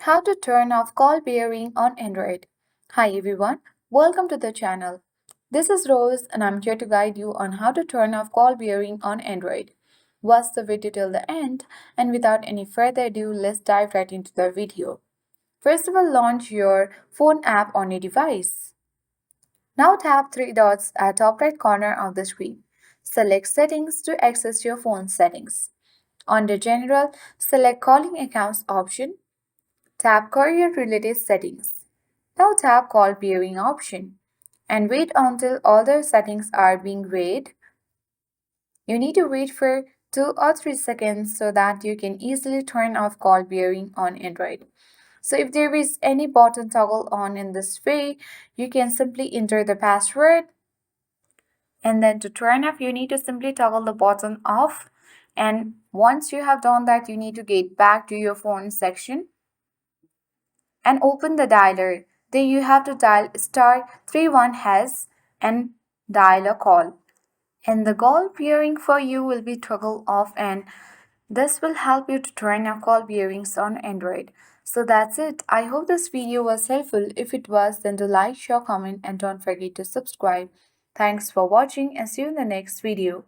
How to turn off call bearing on Android. Hi everyone, welcome to the channel. This is Rose and I'm here to guide you on how to turn off call bearing on Android. Watch the video till the end, and without any further ado, let's dive right into the video. First of all, launch your phone app on your device. Now tap three dots at top right corner of the screen. Select Settings to access your phone settings. Under General, select Calling Accounts option. Tap Career Related Settings. Now tap Call Peering option and wait until all the settings are being read. You need to wait for 2 or 3 seconds so that you can easily turn off call bearing on Android. So if there is any button toggle on in this way, you can simply enter the password, and then to turn off you need to simply toggle the button off, and once you have done that you need to get back to your phone section and open the dialer. Then you have to dial *31# and dial a call. And the call peering for you will be toggled off, and this will help you to turn your call bearings on Android. So that's it. I hope this video was helpful. If it was, then do like, share, comment, and don't forget to subscribe. Thanks for watching and see you in the next video.